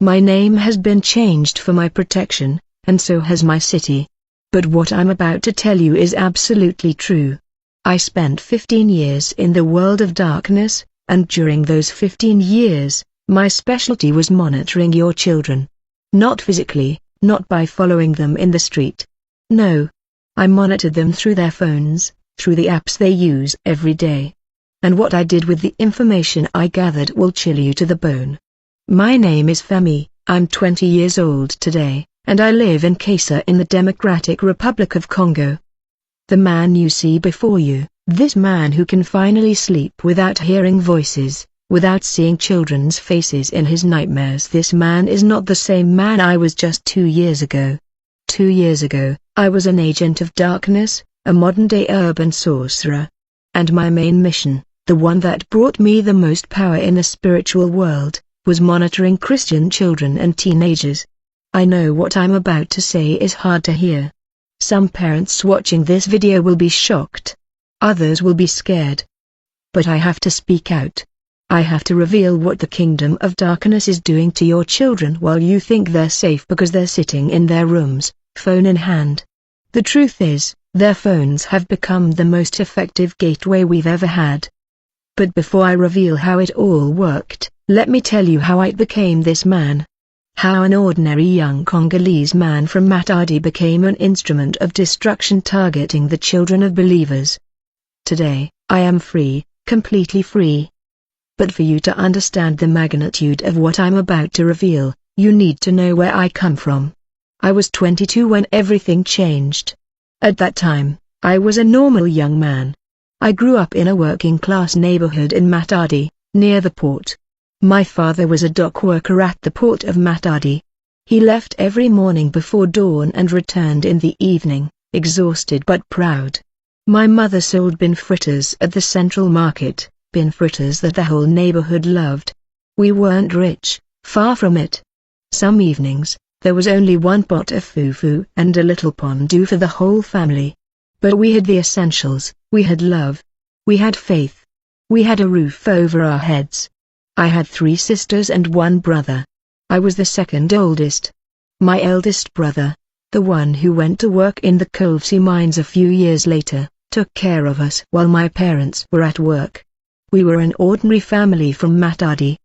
My name has been changed for my protection, and so has my city. But what I'm about to tell you is absolutely true. I spent 15 years in the world of darkness, and during those 15 years, my specialty was monitoring your children. Not physically, not by following them in the street. No. I monitored them through their phones, through the apps they use every day. And what I did with the information I gathered will chill you to the bone. My name is Femi, I'm 20 years old today, and I live in Kasa in the Democratic Republic of Congo. The man you see before you, this man who can finally sleep without hearing voices, without seeing children's faces in his nightmares, this man is not the same man I was just 2 years ago. 2 years ago, I was an agent of darkness, a modern-day urban sorcerer. And my main mission, the one that brought me the most power in the spiritual world, was monitoring Christian children and teenagers. I know what I'm about to say is hard to hear. Some parents watching this video will be shocked. Others will be scared. But I have to speak out. I have to reveal what the kingdom of darkness is doing to your children while you think they're safe because they're sitting in their rooms, phone in hand. The truth is, their phones have become the most effective gateway we've ever had. But before I reveal how it all worked, let me tell you how I became this man. How an ordinary young Congolese man from Matadi became an instrument of destruction targeting the children of believers. Today, I am free, completely free. But for you to understand the magnitude of what I'm about to reveal, you need to know where I come from. I was 22 when everything changed. At that time, I was a normal young man. I grew up in a working-class neighborhood in Matadi, near the port. My father was a dock worker at the port of Matadi. He left every morning before dawn and returned in the evening, exhausted but proud. My mother sold bin fritters at the central market, bin fritters that the whole neighborhood loved. We weren't rich, far from it. Some evenings, there was only one pot of fufu and a little pondu for the whole family. But we had the essentials, we had love. We had faith. We had a roof over our heads. I had 3 sisters and 1 brother. I was the second oldest. My eldest brother, the one who went to work in the Colsea mines a few years later, took care of us while my parents were at work. We were an ordinary family from Matadi.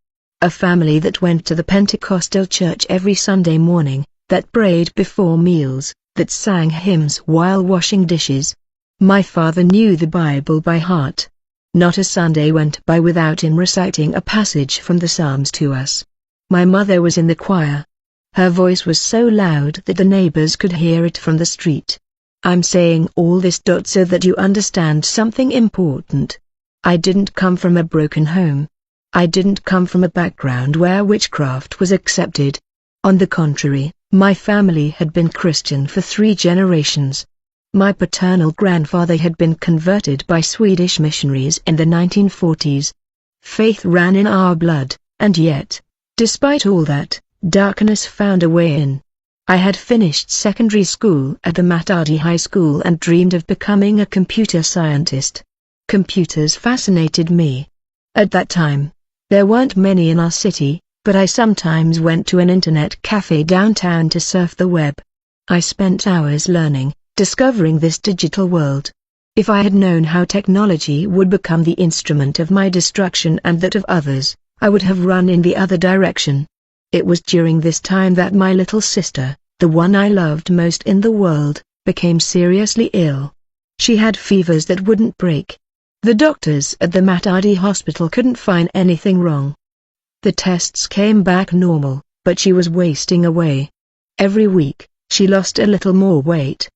A family that went to the Pentecostal church every Sunday morning, that prayed before meals, that sang hymns while washing dishes. My father knew the Bible by heart. Not a Sunday went by without him reciting a passage from the Psalms to us. My mother was in the choir. Her voice was so loud that the neighbors could hear it from the street. I'm saying all this so that you understand something important. I didn't come from a broken home. I didn't come from a background where witchcraft was accepted. On the contrary, my family had been Christian for 3 generations. My paternal grandfather had been converted by Swedish missionaries in the 1940s. Faith ran in our blood, and yet, despite all that, darkness found a way in. I had finished secondary school at the Matadi High School and dreamed of becoming a computer scientist. Computers fascinated me. At that time, there weren't many in our city, but I sometimes went to an internet cafe downtown to surf the web. I spent hours learning, discovering this digital world. If I had known how technology would become the instrument of my destruction and that of others, I would have run in the other direction. It was during this time that my little sister, the one I loved most in the world, became seriously ill. She had fevers that wouldn't break. The doctors at the Matadi hospital couldn't find anything wrong. The tests came back normal, but she was wasting away. Every week, she lost a little more weight.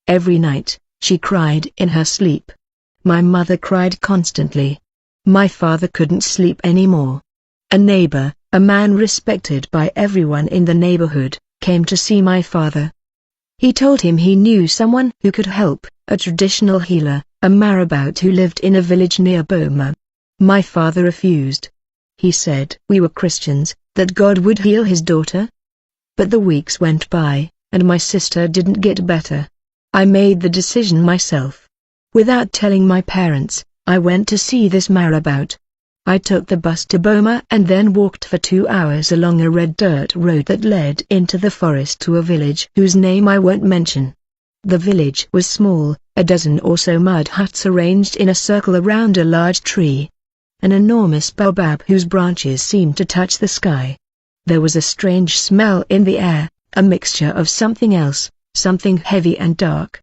Every night, she cried in her sleep. My mother cried constantly. My father couldn't sleep anymore. A neighbor, a man respected by everyone in the neighborhood, came to see my father. He told him he knew someone who could help, a traditional healer, a marabout who lived in a village near Boma. My father refused. He said we were Christians, that God would heal his daughter. But the weeks went by, and my sister didn't get better. I made the decision myself. Without telling my parents, I went to see this marabout. I took the bus to Boma and then walked for 2 hours along a red dirt road that led into the forest to a village whose name I won't mention. The village was small, a dozen or so mud huts arranged in a circle around a large tree. An enormous baobab whose branches seemed to touch the sky. There was a strange smell in the air, a mixture of something else, something heavy and dark.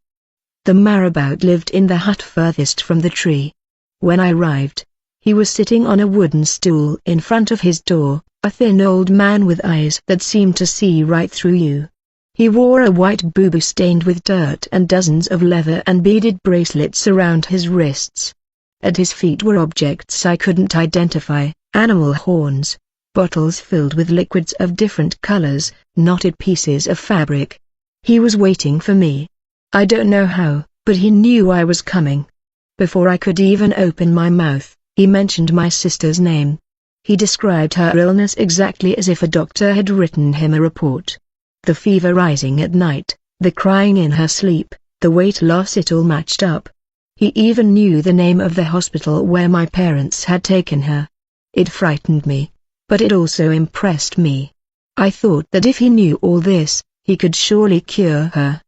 The marabout lived in the hut furthest from the tree. When I arrived, he was sitting on a wooden stool in front of his door, a thin old man with eyes that seemed to see right through you. He wore a white bubu stained with dirt and dozens of leather and beaded bracelets around his wrists. At his feet were objects I couldn't identify, animal horns, bottles filled with liquids of different colors, knotted pieces of fabric. He was waiting for me. I don't know how, but he knew I was coming. Before I could even open my mouth, he mentioned my sister's name. He described her illness exactly as if a doctor had written him a report. The fever rising at night, the crying in her sleep, the weight loss, it all matched up. He even knew the name of the hospital where my parents had taken her. It frightened me, but it also impressed me. I thought that if he knew all this, he could surely cure her.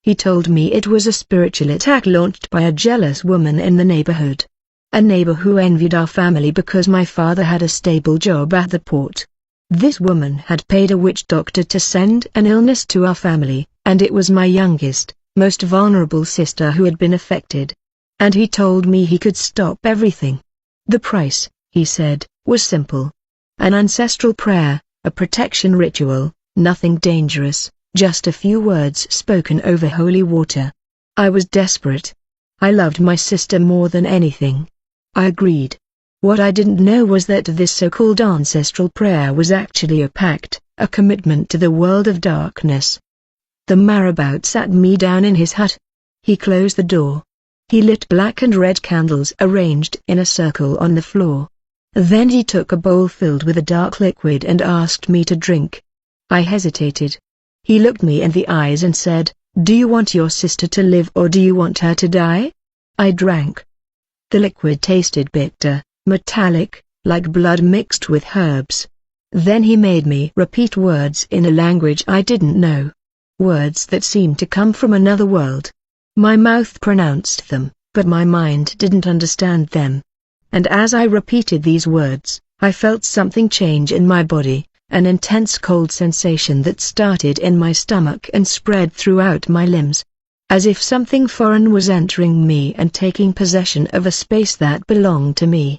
He told me it was a spiritual attack launched by a jealous woman in the neighborhood. A neighbor who envied our family because my father had a stable job at the port. This woman had paid a witch doctor to send an illness to our family, and it was my youngest, most vulnerable sister who had been affected. And he told me he could stop everything. The price, he said, was simple. An ancestral prayer, a protection ritual, nothing dangerous, just a few words spoken over holy water. I was desperate. I loved my sister more than anything. I agreed. What I didn't know was that this so-called ancestral prayer was actually a pact, a commitment to the world of darkness. The marabout sat me down in his hut. He closed the door. He lit black and red candles arranged in a circle on the floor. Then he took a bowl filled with a dark liquid and asked me to drink. I hesitated. He looked me in the eyes and said, "Do you want your sister to live or do you want her to die?" I drank. The liquid tasted bitter, metallic, like blood mixed with herbs. Then he made me repeat words in a language I didn't know. Words that seemed to come from another world. My mouth pronounced them, but my mind didn't understand them. And as I repeated these words, I felt something change in my body, an intense cold sensation that started in my stomach and spread throughout my limbs. As if something foreign was entering me and taking possession of a space that belonged to me.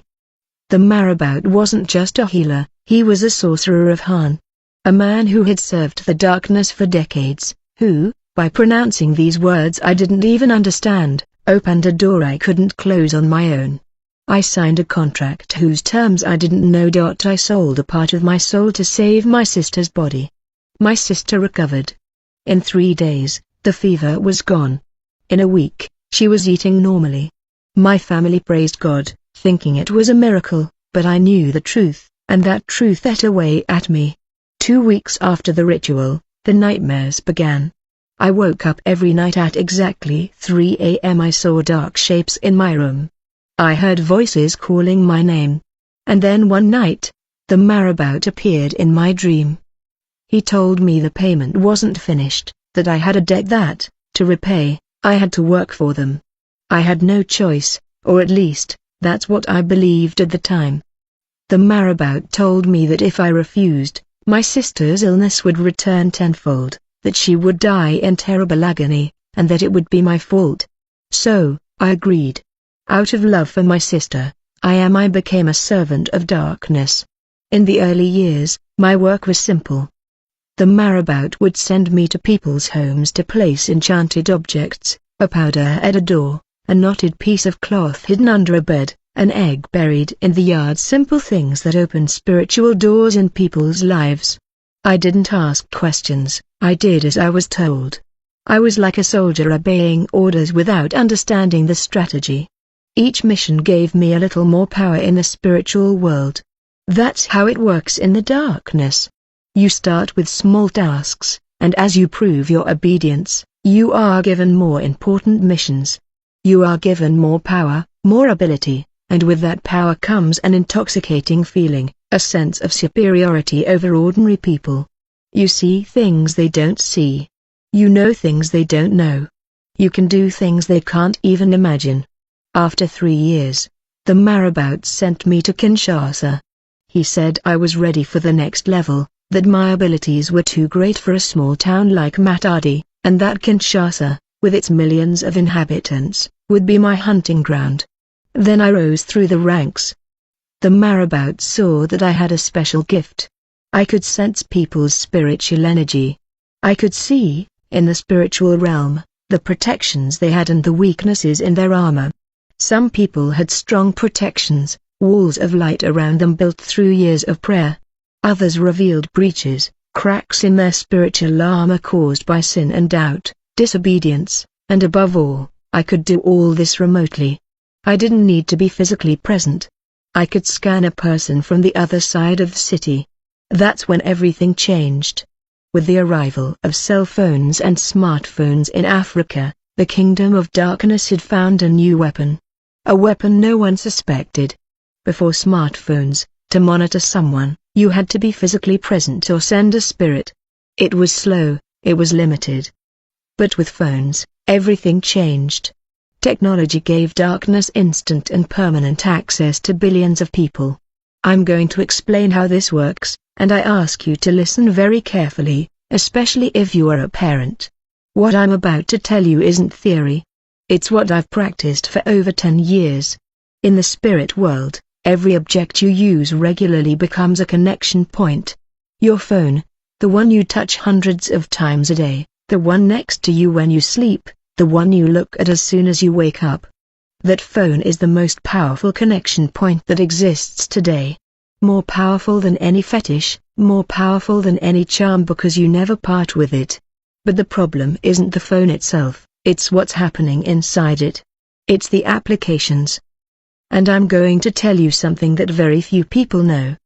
The marabout wasn't just a healer, he was a sorcerer of Han. A man who had served the darkness for decades, who, by pronouncing these words I didn't even understand, opened a door I couldn't close on my own. I signed a contract whose terms I didn't know. I sold a part of my soul to save my sister's body. My sister recovered. In 3 days, the fever was gone. In a week, she was eating normally. My family praised God, thinking it was a miracle, but I knew the truth, and that truth ate away at me. 2 weeks after the ritual, the nightmares began. I woke up every night at exactly 3 a.m. I saw dark shapes in my room. I heard voices calling my name. And then one night, the marabout appeared in my dream. He told me the payment wasn't finished, that I had a debt that, to repay, I had to work for them. I had no choice, or at least, that's what I believed at the time. The marabout told me that if I refused, my sister's illness would return tenfold, that she would die in terrible agony, and that it would be my fault. So, I agreed. Out of love for my sister, I became a servant of darkness. In the early years, my work was simple. The marabout would send me to people's homes to place enchanted objects, a powder at a door, a knotted piece of cloth hidden under a bed, an egg buried in the yard, simple things that opened spiritual doors in people's lives. I didn't ask questions, I did as I was told. I was like a soldier obeying orders without understanding the strategy. Each mission gave me a little more power in the spiritual world. That's how it works in the darkness. You start with small tasks, and as you prove your obedience, you are given more important missions. You are given more power, more ability, and with that power comes an intoxicating feeling, a sense of superiority over ordinary people. You see things they don't see. You know things they don't know. You can do things they can't even imagine. After 3 years, the marabout sent me to Kinshasa. He said I was ready for the next level, that my abilities were too great for a small town like Matadi, and that Kinshasa, with its millions of inhabitants, would be my hunting ground. Then I rose through the ranks. The marabout saw that I had a special gift. I could sense people's spiritual energy. I could see, in the spiritual realm, the protections they had and the weaknesses in their armor. Some people had strong protections, walls of light around them built through years of prayer. Others revealed breaches, cracks in their spiritual armor caused by sin and doubt, disobedience, and above all, I could do all this remotely. I didn't need to be physically present. I could scan a person from the other side of the city. That's when everything changed. With the arrival of cell phones and smartphones in Africa, the Kingdom of Darkness had found a new weapon. A weapon no one suspected. Before smartphones, to monitor someone, you had to be physically present or send a spirit. It was slow, it was limited. But with phones, everything changed. Technology gave darkness instant and permanent access to billions of people. I'm going to explain how this works, and I ask you to listen very carefully, especially if you are a parent. What I'm about to tell you isn't theory. It's what I've practiced for over 10 years. In the spirit world, every object you use regularly becomes a connection point. Your phone, the one you touch hundreds of times a day, the one next to you when you sleep, the one you look at as soon as you wake up. That phone is the most powerful connection point that exists today. More powerful than any fetish, more powerful than any charm because you never part with it. But the problem isn't the phone itself, it's what's happening inside it. It's the applications. And I'm going to tell you something that very few people know.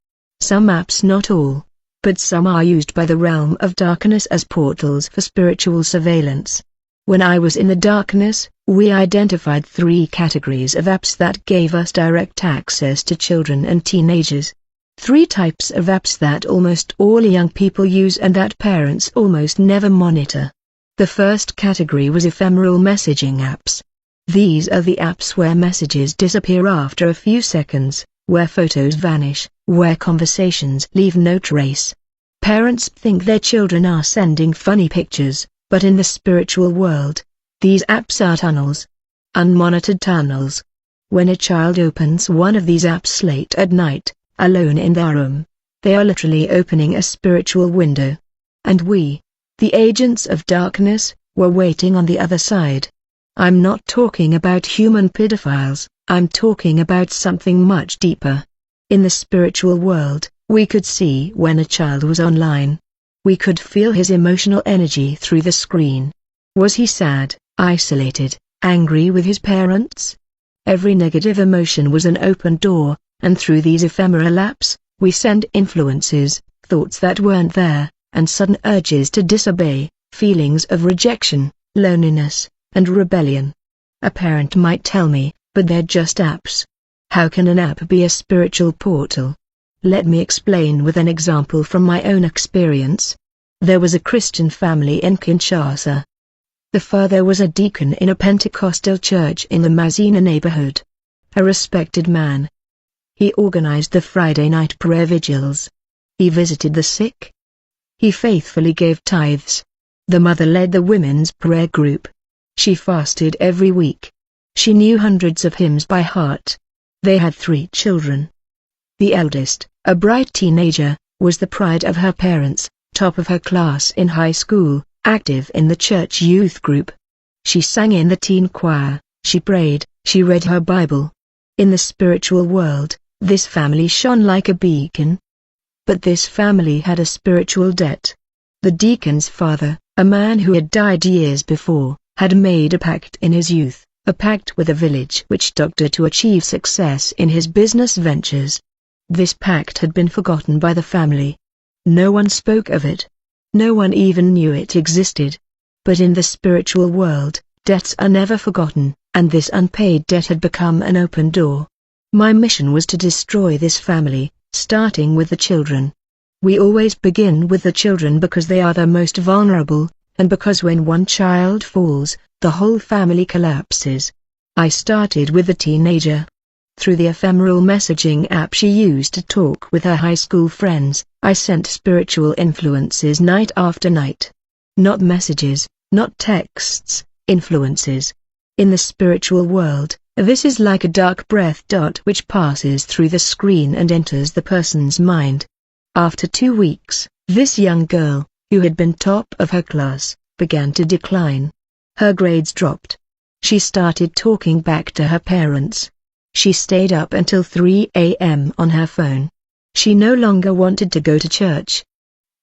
Some apps, not all, but some are used by the realm of darkness as portals for spiritual surveillance. When I was in the darkness, we identified 3 categories of apps that gave us direct access to children and teenagers. 3 types of apps that almost all young people use and that parents almost never monitor. The first category was ephemeral messaging apps. These are the apps where messages disappear after a few seconds, where photos vanish, where conversations leave no trace. Parents think their children are sending funny pictures, but in the spiritual world, these apps are tunnels. Unmonitored tunnels. When a child opens one of these apps late at night, alone in their room, they are literally opening a spiritual window. And we, the agents of darkness, were waiting on the other side. I'm not talking about human pedophiles, I'm talking about something much deeper. In the spiritual world, we could see when a child was online. We could feel his emotional energy through the screen. Was he sad, isolated, angry with his parents? Every negative emotion was an open door, and through these ephemeral apps, we send influences, thoughts that weren't there, and sudden urges to disobey, feelings of rejection, loneliness, and rebellion. A parent might tell me, but they're just apps. How can an app be a spiritual portal? Let me explain with an example from my own experience. There was a Christian family in Kinshasa. The father was a deacon in a Pentecostal church in the Mazina neighborhood. A respected man. He organized the Friday night prayer vigils. He visited the sick. He faithfully gave tithes. The mother led the women's prayer group. She fasted every week. She knew hundreds of hymns by heart. They had 3 children. The eldest, a bright teenager, was the pride of her parents, top of her class in high school, active in the church youth group. She sang in the teen choir, she prayed, she read her Bible. In the spiritual world, this family shone like a beacon. But this family had a spiritual debt. The deacon's father, a man who had died years before, had made a pact in his youth, a pact with a village witch doctor to achieve success in his business ventures. This pact had been forgotten by the family. No one spoke of it. No one even knew it existed. But in the spiritual world, debts are never forgotten, and this unpaid debt had become an open door. My mission was to destroy this family, starting with the children. We always begin with the children because they are the most vulnerable, and because when one child falls, the whole family collapses. I started with the teenager. Through the ephemeral messaging app she used to talk with her high school friends, I sent spiritual influences night after night. Not messages, not texts, influences. In the spiritual world, this is like a dark breath dot which passes through the screen and enters the person's mind. After 2 weeks, this young girl, who had been top of her class, began to decline. Her grades dropped. She started talking back to her parents. She stayed up until 3 a.m. on her phone. She no longer wanted to go to church.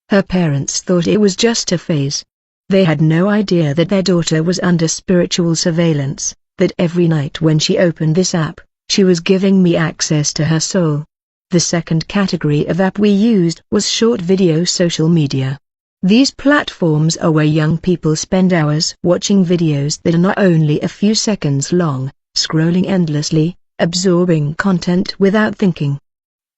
Her parents thought it was just a phase. They had no idea that their daughter was under spiritual surveillance, that every night when she opened this app, she was giving me access to her soul. The second category of app we used was short video social media. These platforms are where young people spend hours watching videos that are not only a few seconds long, scrolling endlessly, absorbing content without thinking.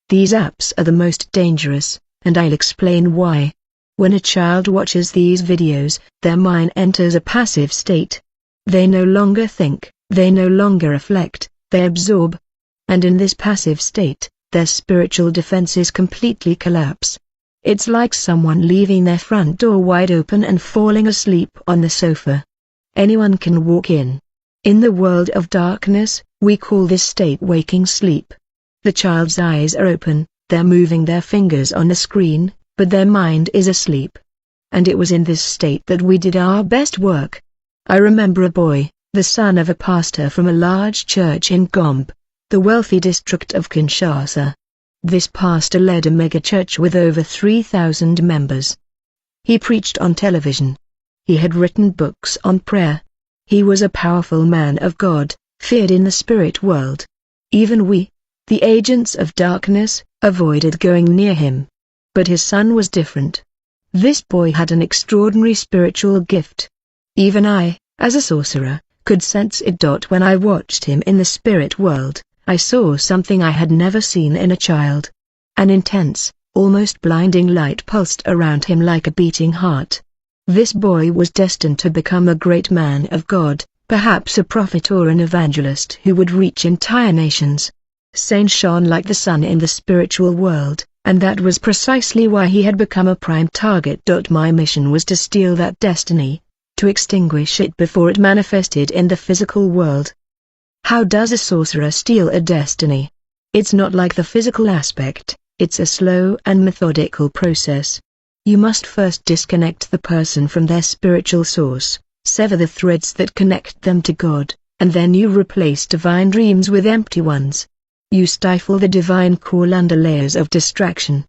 These apps are the most dangerous, and I'll explain why. When a child watches these videos, their mind enters a passive state. They no longer think, they no longer reflect, they absorb. And in this passive state, their spiritual defenses completely collapse. It's like someone leaving their front door wide open and falling asleep on the sofa. Anyone can walk in. In the world of darkness, we call this state waking sleep. The child's eyes are open, they're moving their fingers on the screen, but their mind is asleep. And it was in this state that we did our best work. I remember a boy, the son of a pastor from a large church in Gombe, the wealthy district of Kinshasa. This pastor led a megachurch with over 3,000 members. He preached on television. He had written books on prayer. He was a powerful man of God, feared in the spirit world. Even we, the agents of darkness, avoided going near him. But his son was different. This boy had an extraordinary spiritual gift. Even I, as a sorcerer, could sense it. When I watched him in the spirit world, I saw something I had never seen in a child. An intense, almost blinding light pulsed around him like a beating heart. This boy was destined to become a great man of God, perhaps a prophet or an evangelist who would reach entire nations. Saint shone like the sun in the spiritual world, and that was precisely why he had become a prime target. My mission was to steal that destiny, to extinguish it before it manifested in the physical world. How does a sorcerer steal a destiny? It's not like the physical aspect, it's a slow and methodical process. You must first disconnect the person from their spiritual source, sever the threads that connect them to God, and then you replace divine dreams with empty ones. You stifle the divine call under layers of distraction.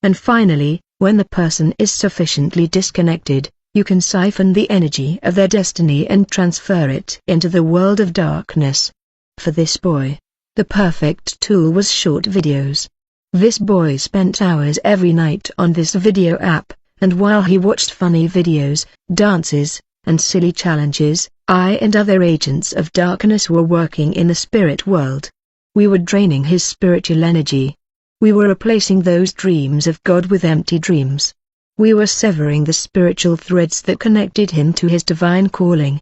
And finally, when the person is sufficiently disconnected, you can siphon the energy of their destiny and transfer it into the world of darkness. For this boy, the perfect tool was short videos. This boy spent hours every night on this video app, and while he watched funny videos, dances, and silly challenges, I and other agents of darkness were working in the spirit world. We were draining his spiritual energy. We were replacing those dreams of God with empty dreams. We were severing the spiritual threads that connected him to his divine calling.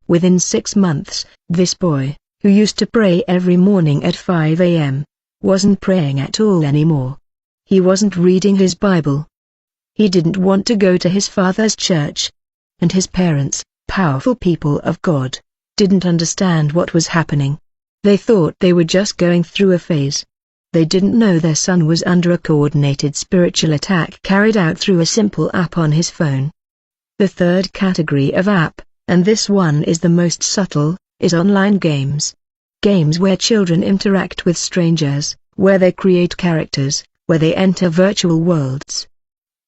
Within 6 months, this boy, who used to pray every morning at 5 a.m., wasn't praying at all anymore. He wasn't reading his Bible. He didn't want to go to his father's church. And his parents, powerful people of God, didn't understand what was happening. They thought they were just going through a phase. They didn't know their son was under a coordinated spiritual attack carried out through a simple app on his phone. The third category of app, and this one is the most subtle, is online games. Games where children interact with strangers, where they create characters, where they enter virtual worlds.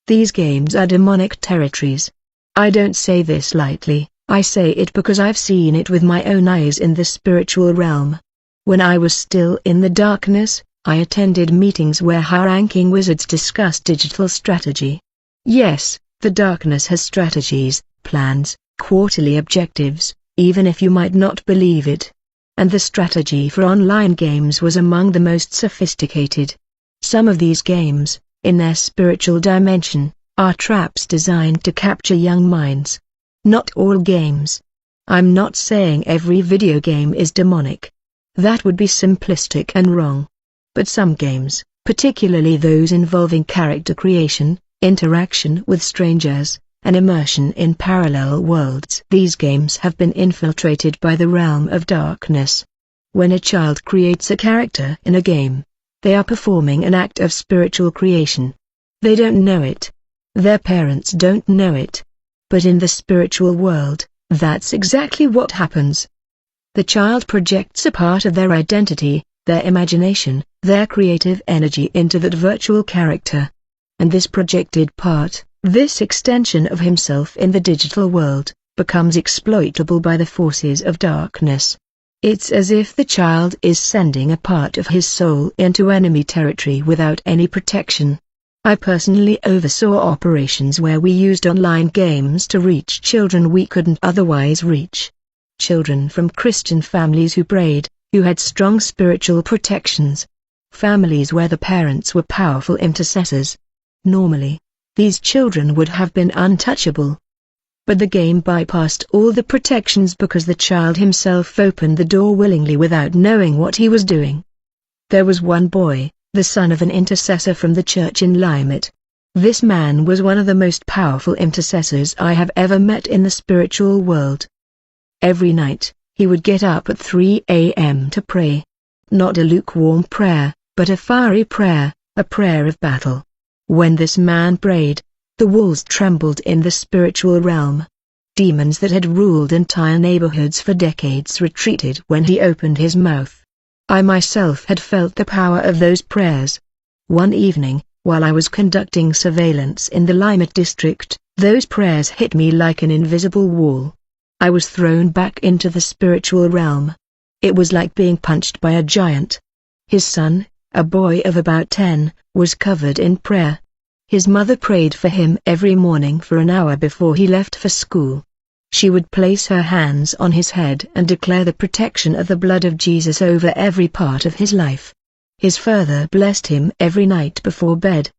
These games are demonic territories. I don't say this lightly, I say it because I've seen it with my own eyes in the spiritual realm. When I was still in the darkness, I attended meetings where high-ranking wizards discussed digital strategy. Yes, the darkness has strategies, plans, quarterly objectives, even if you might not believe it. and the strategy for online games was among the most sophisticated. Some of these games, in their spiritual dimension, are traps designed to capture young minds. Not all games. I'm not saying every video game is demonic. That would be simplistic and wrong. But some games, particularly those involving character creation, interaction with strangers, and immersion in parallel worlds. These games have been infiltrated by the realm of darkness. When a child creates a character in a game, they are performing an act of spiritual creation. They don't know it. Their parents don't know it. But in the spiritual world, that's exactly what happens. The child projects a part of their identity, their imagination, their creative energy into that virtual character. And this projected part, this extension of himself in the digital world, becomes exploitable by the forces of darkness. It's as if the child is sending a part of his soul into enemy territory without any protection. I personally oversaw operations where we used online games to reach children we couldn't otherwise reach. Children from Christian families who prayed, who had strong spiritual protections. Families where the parents were powerful intercessors. Normally, these children would have been untouchable. But the game bypassed all the protections because the child himself opened the door willingly without knowing what he was doing. There was one boy, the son of an intercessor from the church in Limit. This man was one of the most powerful intercessors I have ever met in the spiritual world. Every night, he would get up at 3 a.m. to pray. Not a lukewarm prayer, but a fiery prayer, a prayer of battle. When this man prayed, the walls trembled in the spiritual realm. Demons that had ruled entire neighborhoods for decades retreated when he opened his mouth. I myself had felt the power of those prayers. One evening, while I was conducting surveillance in the Limit district, those prayers hit me like an invisible wall. I was thrown back into the spiritual realm. It was like being punched by a giant. His son, a boy of about 10, was covered in prayer. His mother prayed for him every morning for an hour before he left for school. She would place her hands on his head and declare the protection of the blood of Jesus over every part of his life. His father blessed him every night before bed.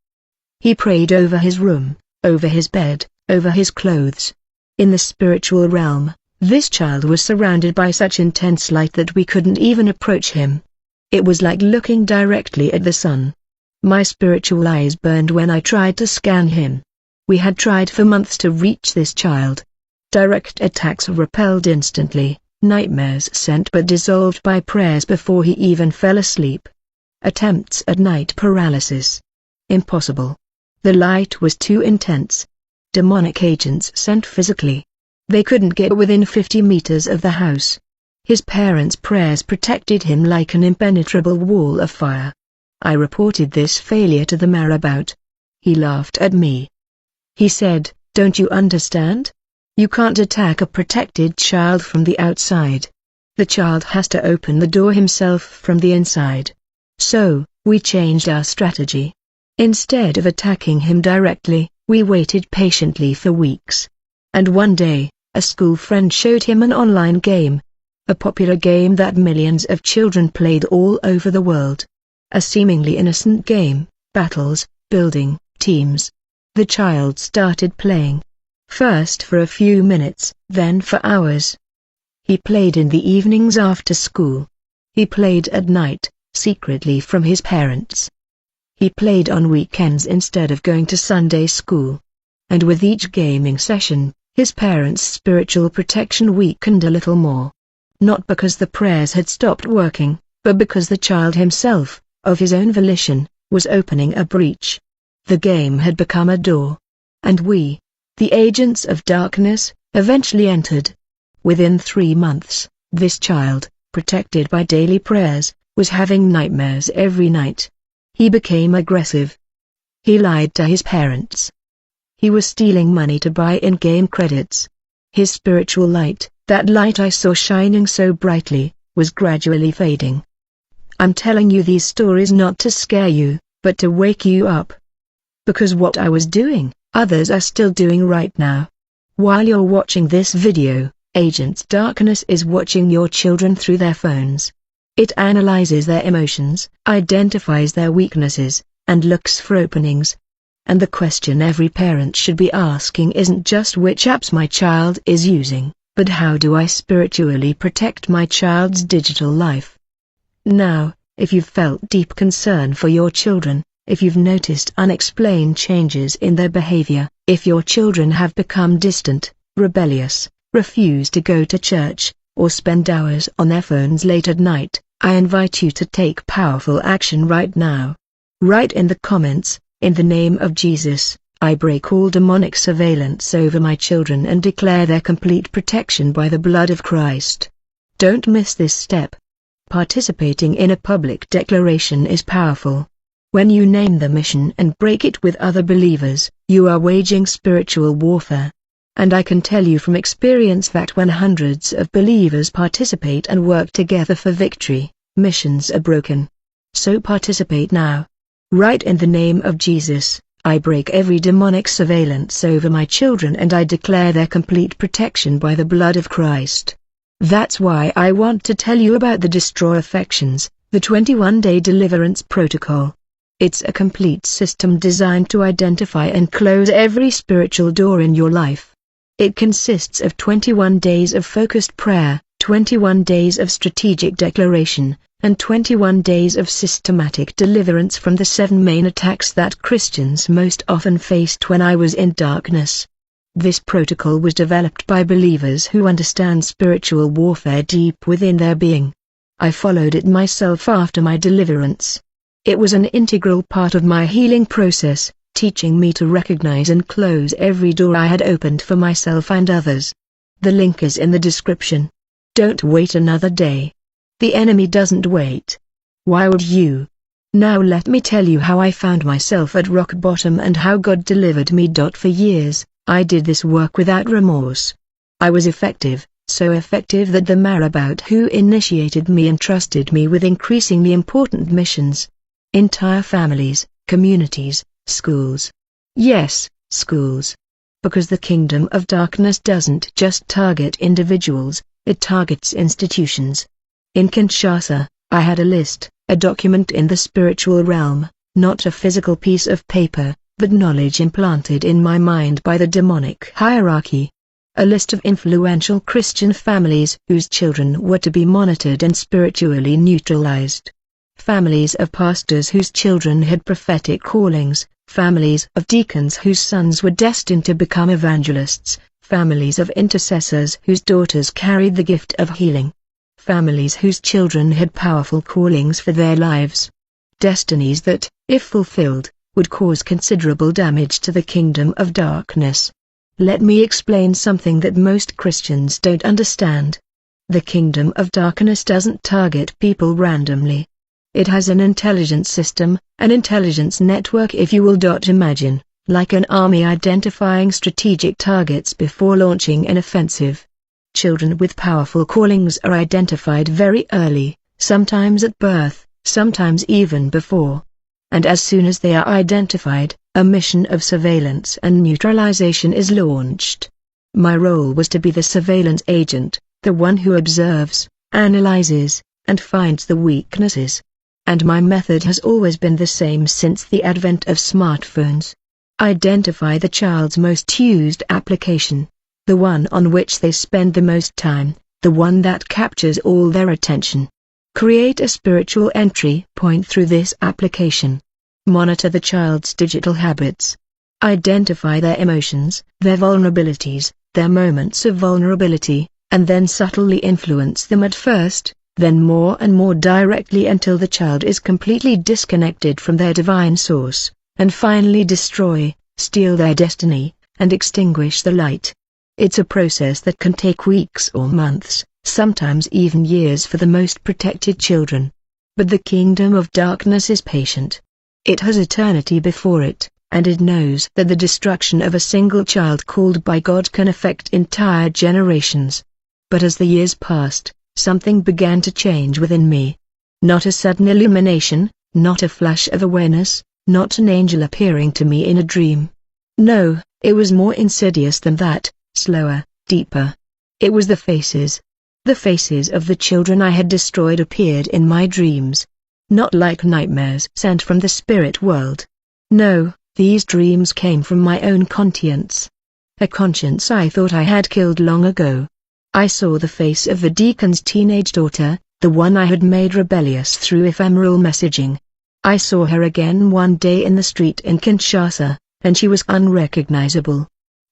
He prayed over his room, over his bed, over his clothes. In the spiritual realm, this child was surrounded by such intense light that we couldn't even approach him. It was like looking directly at the sun. My spiritual eyes burned when I tried to scan him. We had tried for months to reach this child. Direct attacks repelled instantly, nightmares sent but dissolved by prayers before he even fell asleep. Attempts at night paralysis. Impossible. The light was too intense. Demonic agents sent physically. They couldn't get within 50 meters of the house. His parents' prayers protected him like an impenetrable wall of fire. I reported this failure to the marabout. He laughed at me. He said, "Don't you understand? You can't attack a protected child from the outside. The child has to open the door himself from the inside." So, we changed our strategy. Instead of attacking him directly, we waited patiently for weeks. And one day, a school friend showed him an online game. A popular game that millions of children played all over the world. A seemingly innocent game, battles, building, teams. The child started playing. First for a few minutes, then for hours. He played in the evenings after school. He played at night, secretly from his parents. He played on weekends instead of going to Sunday school. And with each gaming session, his parents' spiritual protection weakened a little more. Not because the prayers had stopped working, but because the child himself, of his own volition, was opening a breach. The game had become a door. And we, the agents of darkness, eventually entered. Within 3 months, this child, protected by daily prayers, was having nightmares every night. He became aggressive. He lied to his parents. He was stealing money to buy in-game credits. His spiritual light, that light I saw shining so brightly, was gradually fading. I'm telling you these stories not to scare you, but to wake you up. Because what I was doing, others are still doing right now. While you're watching this video, Agent Darkness is watching your children through their phones. It analyzes their emotions, identifies their weaknesses, and looks for openings. And the question every parent should be asking isn't just which apps my child is using, but how do I spiritually protect my child's digital life? Now, if you've felt deep concern for your children, if you've noticed unexplained changes in their behavior, if your children have become distant, rebellious, refuse to go to church, or spend hours on their phones late at night, I invite you to take powerful action right now. Write in the comments, "In the name of Jesus, I break all demonic surveillance over my children and declare their complete protection by the blood of Christ." Don't miss this step. Participating in a public declaration is powerful. When you name the mission and break it with other believers, you are waging spiritual warfare. And I can tell you from experience that when hundreds of believers participate and work together for victory, missions are broken. So participate now. Write in the name of Jesus, I break every demonic surveillance over my children and I declare their complete protection by the blood of Christ. That's why I want to tell you about the Destroy Affections, the 21-day deliverance protocol. It's a complete system designed to identify and close every spiritual door in your life. It consists of 21 days of focused prayer, 21 days of strategic declaration, and 21 days of systematic deliverance from the 7 main attacks that Christians most often faced when I was in darkness. This protocol was developed by believers who understand spiritual warfare deep within their being. I followed it myself after my deliverance. It was an integral part of my healing process, teaching me to recognize and close every door I had opened for myself and others. The link is in the description. Don't wait another day. The enemy doesn't wait. Why would you? Now let me tell you how I found myself at rock bottom and how God delivered me. For years, I did this work without remorse. I was effective, so effective that the marabout who initiated me entrusted me with increasingly important missions. Entire families, communities, schools. Yes, schools. Because the kingdom of darkness doesn't just target individuals, it targets institutions. In Kinshasa, I had a list, a document in the spiritual realm, not a physical piece of paper, but knowledge implanted in my mind by the demonic hierarchy. A list of influential Christian families whose children were to be monitored and spiritually neutralized. Families of pastors whose children had prophetic callings, families of deacons whose sons were destined to become evangelists, families of intercessors whose daughters carried the gift of healing, families whose children had powerful callings for their lives. Destinies that, if fulfilled, would cause considerable damage to the kingdom of darkness. Let me explain something that most Christians don't understand. The kingdom of darkness doesn't target people randomly. It has an intelligence system, an intelligence network if you will. Imagine, like an army identifying strategic targets before launching an offensive. Children with powerful callings are identified very early, sometimes at birth, sometimes even before. And as soon as they are identified, a mission of surveillance and neutralization is launched. My role was to be the surveillance agent, the one who observes, analyzes, and finds the weaknesses. And my method has always been the same since the advent of smartphones. Identify the child's most used application, the one on which they spend the most time, the one that captures all their attention. Create a spiritual entry point through this application. Monitor the child's digital habits. Identify their emotions, their vulnerabilities, their moments of vulnerability, and then subtly influence them at first, then more and more directly until the child is completely disconnected from their divine source, and finally destroy, steal their destiny, and extinguish the light. It's a process that can take weeks or months, sometimes even years for the most protected children. But the kingdom of darkness is patient. It has eternity before it, and it knows that the destruction of a single child called by God can affect entire generations. But as the years passed, something began to change within me. Not a sudden illumination, not a flash of awareness, not an angel appearing to me in a dream. No, it was more insidious than that, slower, deeper. It was the faces. The faces of the children I had destroyed appeared in my dreams. Not like nightmares sent from the spirit world. No, these dreams came from my own conscience. A conscience I thought I had killed long ago. I saw the face of the deacon's teenage daughter, the one I had made rebellious through ephemeral messaging. I saw her again one day in the street in Kinshasa, and she was unrecognizable.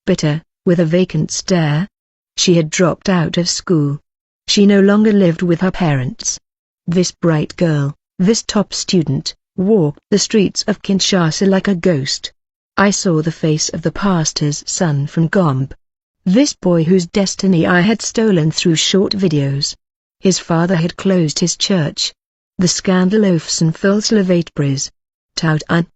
Bitter, with a vacant stare. She had dropped out of school. She no longer lived with her parents. This bright girl, this top student, walked the streets of Kinshasa like a ghost. I saw the face of the pastor's son from Gombe. This boy whose destiny I had stolen through short videos. His father had closed his church. The scandal ofsen fulslavet bris. Tout un.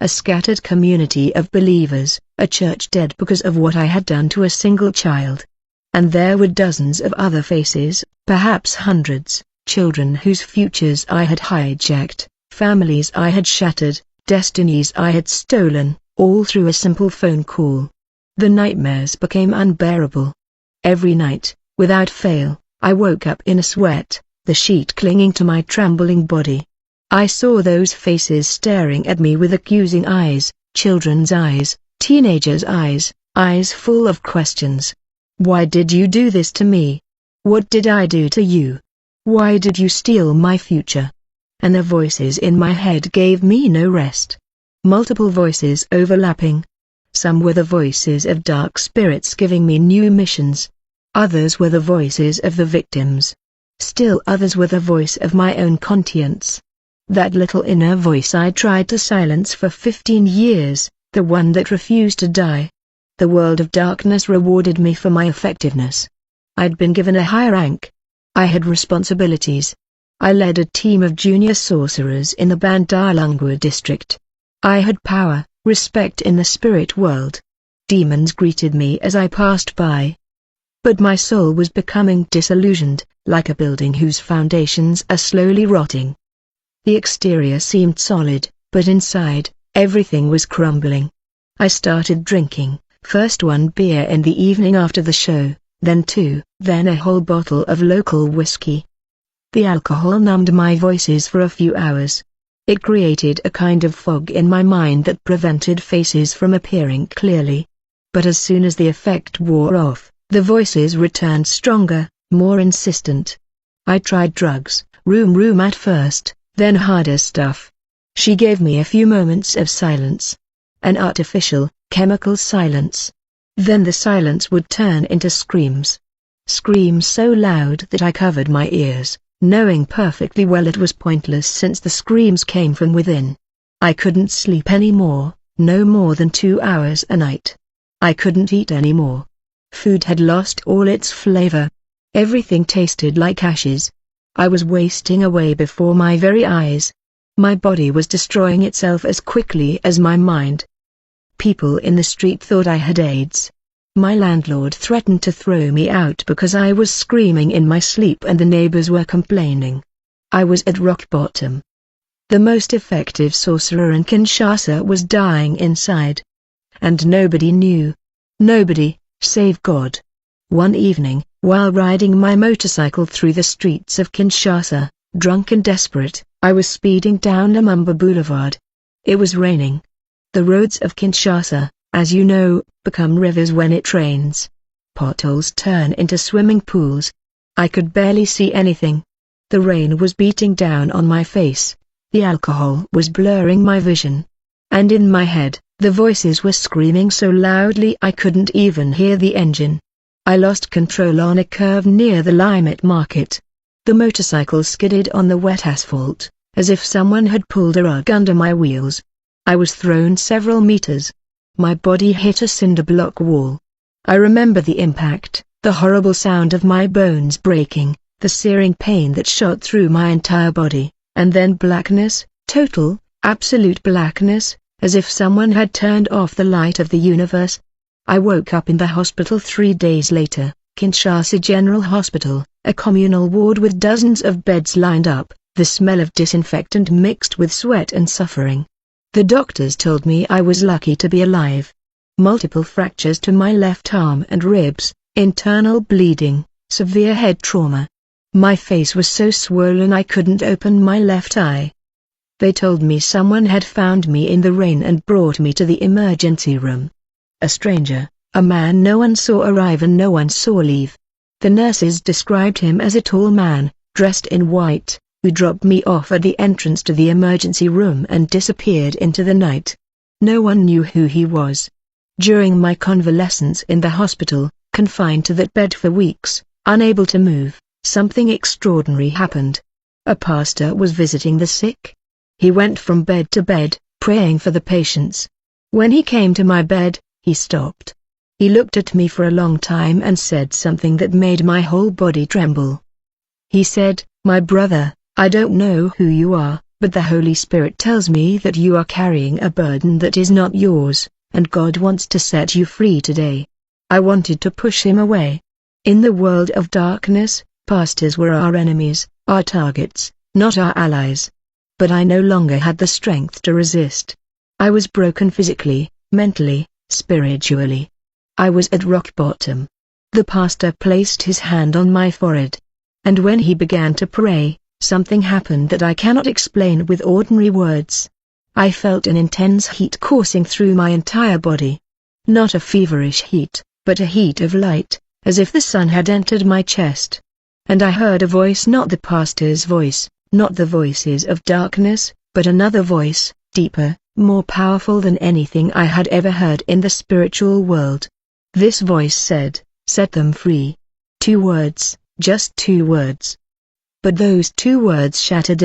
A scattered community of believers, a church dead because of what I had done to a single child. And there were dozens of other faces, perhaps hundreds, children whose futures I had hijacked, families I had shattered, destinies I had stolen, all through a simple phone call. The nightmares became unbearable. Every night, without fail, I woke up in a sweat, the sheet clinging to my trembling body. I saw those faces staring at me with accusing eyes, children's eyes, teenagers' eyes, eyes full of questions. Why did you do this to me? What did I do to you? Why did you steal my future? And the voices in my head gave me no rest. Multiple voices overlapping. Some were the voices of dark spirits giving me new missions. Others were the voices of the victims. Still others were the voice of my own conscience. That little inner voice I tried to silence for 15 years, the one that refused to die. The world of darkness rewarded me for my effectiveness. I'd been given a high rank. I had responsibilities. I led a team of junior sorcerers in the Bandar-Lungwa district. I had power, respect in the spirit world. Demons greeted me as I passed by. But my soul was becoming disillusioned, like a building whose foundations are slowly rotting. The exterior seemed solid, but inside, everything was crumbling. I started drinking. First one beer in the evening after the show, then two, then a whole bottle of local whiskey. The alcohol numbed my voices for a few hours. It created a kind of fog in my mind that prevented faces from appearing clearly. But as soon as the effect wore off, the voices returned stronger, more insistent. I tried drugs, room at first, then harder stuff. She gave me a few moments of silence. An artificial, chemical silence. Then the silence would turn into screams. Screams so loud that I covered my ears, knowing perfectly well it was pointless since the screams came from within. I couldn't sleep anymore, no more than 2 hours a night. I couldn't eat anymore. Food had lost all its flavor. Everything tasted like ashes. I was wasting away before my very eyes. My body was destroying itself as quickly as my mind. People in the street thought I had AIDS. My landlord threatened to throw me out because I was screaming in my sleep and the neighbors were complaining. I was at rock bottom. The most effective sorcerer in Kinshasa was dying inside. And nobody knew. Nobody, save God. One evening, while riding my motorcycle through the streets of Kinshasa, drunk and desperate, I was speeding down Lumumba Boulevard. It was raining. The roads of Kinshasa, as you know, become rivers when it rains. Potholes turn into swimming pools. I could barely see anything. The rain was beating down on my face. The alcohol was blurring my vision. And in my head, the voices were screaming so loudly I couldn't even hear the engine. I lost control on a curve near the Limit Market. The motorcycle skidded on the wet asphalt, as if someone had pulled a rug under my wheels. I was thrown several meters. My body hit a cinder block wall. I remember the impact, the horrible sound of my bones breaking, the searing pain that shot through my entire body, and then blackness, total, absolute blackness, as if someone had turned off the light of the universe. I woke up in the hospital 3 days later, Kinshasa General Hospital, a communal ward with dozens of beds lined up, the smell of disinfectant mixed with sweat and suffering. The doctors told me I was lucky to be alive. Multiple fractures to my left arm and ribs, internal bleeding, severe head trauma. My face was so swollen I couldn't open my left eye. They told me someone had found me in the rain and brought me to the emergency room. A stranger, a man no one saw arrive and no one saw leave. The nurses described him as a tall man, dressed in white, who dropped me off at the entrance to the emergency room and disappeared into the night. No one knew who he was. During my convalescence in the hospital, confined to that bed for weeks, unable to move, something extraordinary happened. A pastor was visiting the sick. He went from bed to bed, praying for the patients. When he came to my bed, he stopped. He looked at me for a long time and said something that made my whole body tremble. He said, "My brother, I don't know who you are, but the Holy Spirit tells me that you are carrying a burden that is not yours, and God wants to set you free today." I wanted to push him away. In the world of darkness, pastors were our enemies, our targets, not our allies. But I no longer had the strength to resist. I was broken physically, mentally, spiritually. I was at rock bottom. The pastor placed his hand on my forehead. And when he began to pray, something happened that I cannot explain with ordinary words. I felt an intense heat coursing through my entire body. Not a feverish heat, but a heat of light, as if the sun had entered my chest. And I heard a voice, not the pastor's voice, not the voices of darkness, but another voice, deeper, more powerful than anything I had ever heard in the spiritual world. This voice said, "Set them free." 2 words, just 2 words. But those 2 words shattered